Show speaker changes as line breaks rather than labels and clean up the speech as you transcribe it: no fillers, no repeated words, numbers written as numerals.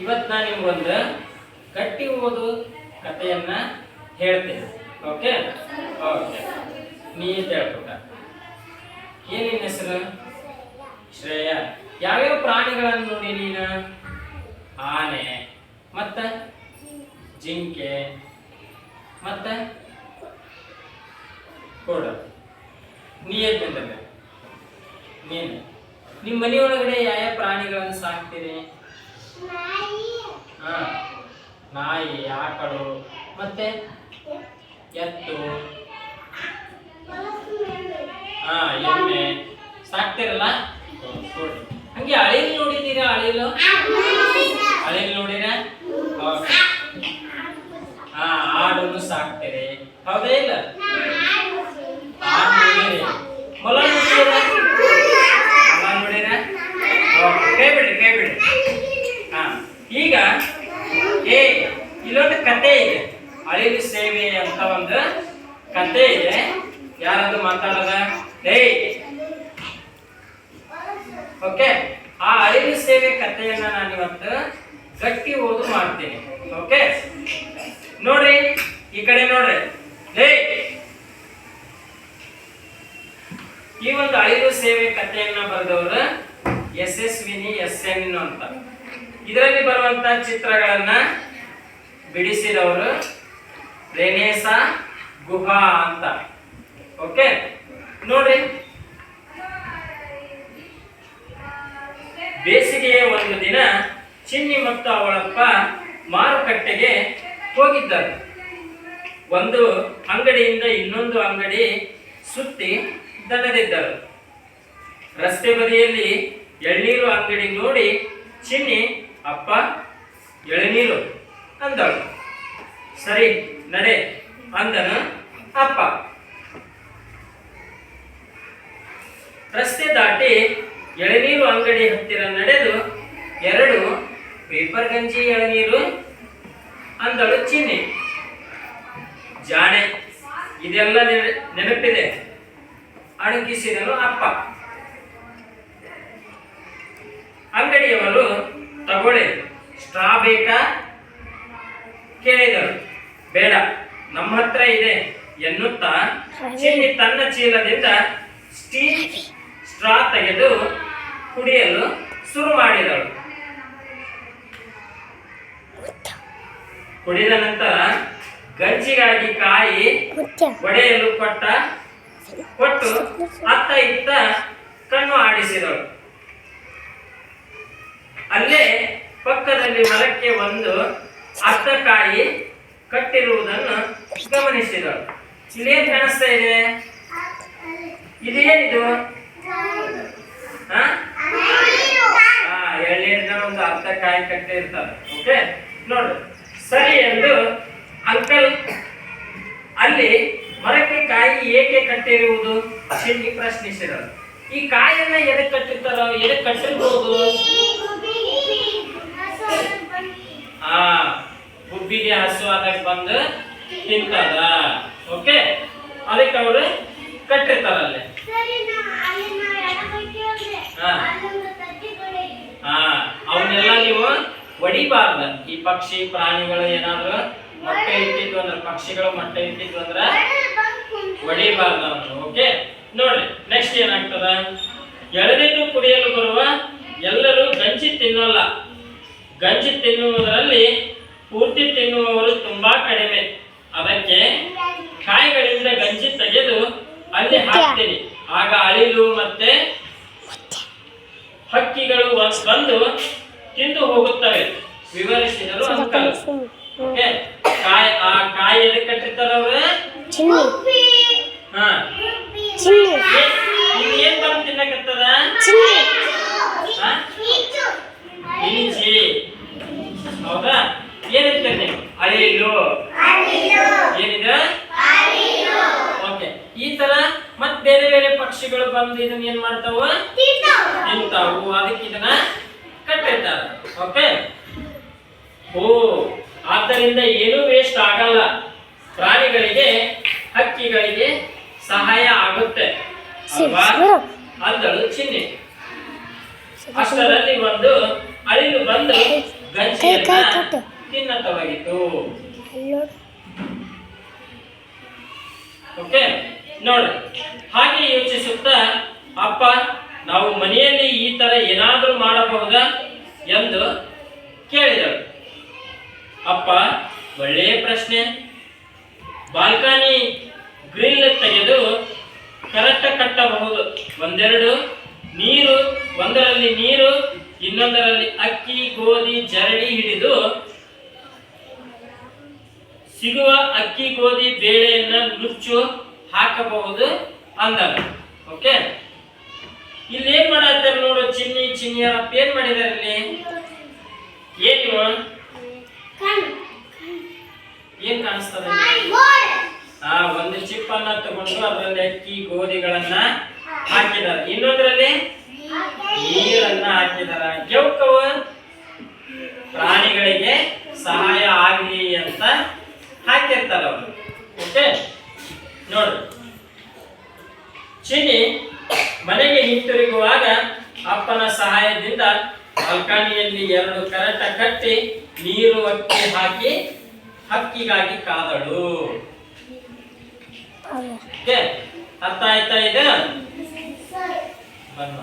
ಇವತ್ತು ನಾನು ನಿಮ್ಗೊಂದು ಗಟ್ಟಿ ಓದು ಕಥೆಯನ್ನ ಹೇಳ್ತೇನೆ. ಓಕೆ ಓಕೆ ನೀ ಹೇಳ್ಬೇಕ. ಏನಿನ ಹೆಸರು? ಶ್ರೇಯ. ಯಾವ್ಯಾವ ಪ್ರಾಣಿಗಳನ್ನು ನೋಡಿ ನೀನು? ಆನೆ, ಮತ್ತ ಜಿಂಕೆ, ಮತ್ತ ಕೋಡ. ನೀ ಏನ್ ಬಂದ? ನೀನು ನಿಮ್ಮ ಮನೆಯೊಳಗಡೆ ಯಾವ ಪ್ರಾಣಿಗಳನ್ನು ಸಾಕ್ತೀರಿ? ಹಾ, ನಾಯಿ, ಆಕಳು, ಮತ್ತೆ ಎತ್ತು, ಹಾ, ಎಮ್ಮೆ ಸಾಕ್ತಿರಲ್ಲ. ಹಂಗೆ ಅಳಿಲ್ ನೋಡಿದ್ದೀರಾ? ಅಳಿಲು ನೋಡಿರ? ಹಾ, ಆಡನ್ನು ಸಾಕ್ತೀರಿ, ಹೌದಾ? ಇಲ್ಲ ಮೊಲ ನೋಡಿರ? ಕೈ ಬಿಡಿ. ಹಾ, ಈಗ ಇಲ್ಲೊಂದು ಕತೆ ಇದೆ, ಅಳಿಲು ಸೇವೆ ಅಂತ ಒಂದು ಕತೆ ಇದೆ. ಯಾರದು ಮಾತಾಡೋದ? ಓಕೆ, ಆ ಅಳಿಲು ಸೇವೆ ಕಥೆಯನ್ನ ನಾನು ಇವತ್ತು ಗಟ್ಟಿ ಓದು ಮಾಡ್ತೀನಿ. ಓಕೆ, ನೋಡ್ರಿ, ಈ ಕಡೆ ನೋಡ್ರಿ. ಈ ಒಂದು ಅಳಿಲು ಸೇವೆ ಕಥೆಯನ್ನ ಬರೆದವರು ಯಶಸ್ವಿನಿ SN ಅಂತ. ಇದರಲ್ಲಿ ಬರುವಂತ ಚಿತ್ರಗಳನ್ನ ಬಿಡಿಸಿದವರು ರೆನೇಸಾ ಗುಹಾ ಅಂತ. ಓಕೆ, ನೋಡ್ರಿ. ಬೇಸಿಗೆಯ ಒಂದು ದಿನ ಚಿನ್ನಿ ಮತ್ತು ಅವಳಪ್ಪ ಮಾರುಕಟ್ಟೆಗೆ ಹೋಗಿದ್ದರು. ಒಂದು ಅಂಗಡಿಯಿಂದ ಇನ್ನೊಂದು ಅಂಗಡಿ ಸುತ್ತಿ ದಡದಿದ್ದರು. ರಸ್ತೆ ಬದಿಯಲ್ಲಿ ಎಳ್ನೀರು ಅಂಗಡಿ ನೋಡಿ ಚಿನ್ನಿ, ಅಪ್ಪ ಎಳನೀರು ಅಂದಳು. ಸರಿ ನಡೆ ಅಂದನು ಅಪ್ಪ. ರಸ್ತೆ ದಾಟಿ ಎಳನೀರು ಅಂಗಡಿ ಹತ್ತಿರ ನಡೆದು 2 ಪೇಪರ್ ಗಂಜಿ ಎಳನೀರು ಅಂದಳು ಚಿನ್ನಿ. ಜಾಣೆ, ಇದೆಲ್ಲ ನೆನಪಿದೆ ಅಣಕಿಸಿದನು ಅಪ್ಪ. ಅಂಗಡಿಯವರು ತಗೊಳ್ಳಿ, ಸ್ಟ್ರಾ ಬೇಕಾ ಕೇಳಿದರು. ಬೇಡ, ನಮ್ಮ ಹತ್ರ ಇದೆ ಎನ್ನುತ್ತಾ ಚಿನ್ನಿ ತನ್ನ ಚೀಲದಿಂದ ಸ್ಟೀಲ್ ಸ್ಟ್ರಾ ತೆಗೆದು ಕುಡಿಯಲು ಶುರು ಮಾಡಿದಳು. ಕುಡಿದ ನಂತರ ಗಂಜಿಗಾಗಿ ಕಾಯಿ ಒಡೆಯಲು ಕೊಟ್ಟು ಅತ್ತ ಇತ್ತ ಕಣ್ಣು ಆಡಿಸಿದಳು. ಅಲ್ಲೇ ಪಕ್ಕದಲ್ಲಿ ಮರಕ್ಕೆ ಒಂದು ಅತ್ತಕಾಯಿ ಕಟ್ಟಿರುವುದನ್ನು ಗಮನಿಸಿದಳು. ಇಲ್ಲೇನ್ ಕಾಣಿಸ್ತಾ ಇದೆ? ಇದೇನಿದು? ಎಳ್ನೀರಿನ ಒಂದು ಅತ್ತಕಾಯಿ ಕಟ್ಟಿರ್ತಾರೆ. ಓಕೆ, ನೋಡು. ಸರಿ ಎಂದು ಅಂಕಲ್ ಅಲ್ಲಿ ಮರಕ್ಕೆ ಕಾಯಿ ಏಕೆ ಕಟ್ಟಿರುವುದು ಚಿನ್ನಿ ಪ್ರಶ್ನಿಸಿದರು. ಈ ಕಾಯನ್ನ ಎದಕ್ಕೆ ಕಟ್ಟಿರ್ತಾರೋ, ಎದಕ್ಕೆ ಕಟ್ಟಿರ್ಬೋದು? ಗುಬ್ಬಿಗೆ ಹಸು ಆದಾಗ ಬಂದು ತಿಂತದ. ಓಕೆ, ಅದಕ್ಕೆ ಅವರು ಕಟ್ಟಿರ್ತಾರಲ್ಲೇ. ಅವನ್ನೆಲ್ಲ ನೀವು ಹೊಡಿಬಾರ್ದ. ಈ ಪಕ್ಷಿ ಪ್ರಾಣಿಗಳು ಏನಾದ್ರು ಮೊಟ್ಟೆ ಇಟ್ಟಿದ್ವು ಅಂದ್ರೆ, ಪಕ್ಷಿಗಳು ಮೊಟ್ಟೆ ಇಟ್ಟಿದ್ವು ಅಂದ್ರೆ ಹೊಡಿಬಾರ್ದ ಅವನು. ಓಕೆ, ನೋಡ್ರಿ ನೆಕ್ಸ್ಟ್ ಏನಾಗ್ತದ? ಎಳನೀರು ಕುಡಿಯಲು ಬರುವ ಎಲ್ಲರೂ ಗಂಜಿ ತಿನ್ನಲ್ಲ. ಗಂಜಿ ತಿನ್ನುವುದರಲ್ಲಿ ಪೂರ್ತಿ ತಿನ್ನುವವರು ತುಂಬಾ ಕಡಿಮೆ. ಅದಕ್ಕೆ ಕಾಯಿಗಳಿಂದ ಗಂಜಿ ತೆಗೆದು ಅಲ್ಲಿ ಹಾಕ್ತೀನಿ. ಆಗ ಅಳಿಲು ಮತ್ತೆ ಹಕ್ಕಿಗಳು ಬಂದು ತಿಂದು ಹೋಗುತ್ತವೆ, ವಿವರಿಸಿದರು ಅಂಕಲ್. ಓಕೆ, ಕಾಯಿ ಎದಕ್ಕೆ ಕಟ್ಟಿರ್ತಾರ ಅವ್ರು? ಏನ್ ಬಂದು ತಿನ್ನಕತ್ತದ? ಇಲಿಜಿ. ಹೌದಾ? ಏನಿರ್ತಾರೆ ನೀವು? ಅಳಿಲು. ಏನಿದೆ? ಓಕೆ, ಈ ತರ ಮತ್ ಬೇರೆ ಬೇರೆ ಪಕ್ಷಿಗಳು ಬಂದು ಇದನ್ನ ಏನ್ ಮಾಡ್ತಾವ? ತಿಂತಾವು. ಅದಕ್ಕೆ ಇದನ್ನ ಕಟ್ಟಿರ್ತಾರೆ. ಓಕೆ, ಆದ್ದರಿಂದ ಏನೂ ವೇಸ್ಟ್ ಆಗಲ್ಲ. ಪ್ರಾಣಿಗಳಿಗೆ, ಹಕ್ಕಿಗಳಿಗೆ ಸಹಾಯ ಆಗುತ್ತೆ ಅಲ್ವಾ ಅಂದಳು ಚಿನ್ನಿ. ಅಷ್ಟರಲ್ಲಿ ಒಂದು ಅಳಿಲು ಬಂದು ಗಂಜಿಯನ್ನ ತಿನ್ನತೊಡಗಿತು. ಓಕೆ ನೋಡಿ, ಹಾಗೆ ಯೋಚಿಸುತ್ತಾ ಅಪ್ಪ ನಾವು ಮನೆಯಲ್ಲಿ ಈ ತರ ಏನಾದರೂ ಮಾಡಬಹುದಾ ಎಂದು ಕೇಳಿದರು. ಅಪ್ಪ ಒಳ್ಳೆಯ ಪ್ರಶ್ನೆ. ಬಾಲ್ಕನಿ ಗ್ರಿಲ್ ತೆಗೆದು ಕರೆಕ್ಟ್ ಕಟ್ಟಬಹುದು. ಒಂದರಲ್ಲಿ ನೀರು ಇನ್ನೊಂದರಲ್ಲಿ ಅಕ್ಕಿ ಗೋಧಿ ಜರಡಿ ಹಿಡಿದು ಸಿಗುವ ಅಕ್ಕಿ ಗೋಧಿ ಬೇಳೆಯನ್ನ ನುಚ್ಚು ಹಾಕಬಹುದು ಅಂದಾಗ. ಓಕೆ, ಇಲ್ಲಿ ಏನ್ ಮಾಡತ್ತಾರೆ ನೋಡು, ಚಿನ್ನಿಯರಪ್ಪ ಏನ್ ಮಾಡಿದಾರೆ ಇಲ್ಲಿ? ಏನು ಏನ್ ಕಾಣಿಸ್ತದೆ? ಒಂದು ಚಿಪ್ ಅನ್ನ ತಗೊಂಡು ಅದರಲ್ಲಿ ಅಕ್ಕಿ ಗೋಧಿಗಳನ್ನ ಹಾಕಿದ್ದಾರೆ, ಇನ್ನೊಂದರಲ್ಲಿ ನೀರನ್ನ ಹಾಕಿದಾರ. ಗೆವ್ಕವ ಪ್ರಾಣಿಗಳಿಗೆ ಸಹಾಯ ಆಗಲಿ ಅಂತ ಹಾಕಿರ್ತಾರ ಅವರು. ಓಕೆ ನೋಡ್ರಿ, ಚಿನ್ನಿ ಮನೆಗೆ ಹಿಂತಿರುಗುವಾಗ ಅಪ್ಪನ ಸಹಾಯದಿಂದ ಬಾಲ್ಕನಿಯಲ್ಲಿ 2 ಕರೆಂಟ ಕಟ್ಟಿ ನೀರು ಅಕ್ಕಿ ಹಾಕಿ ಹಕ್ಕಿಗಾಗಿ ಕಾದಳು. ಓಕೆ, ಅರ್ಥ ಆಯ್ತಾ? ಈಗ ಬನ್ನಿ.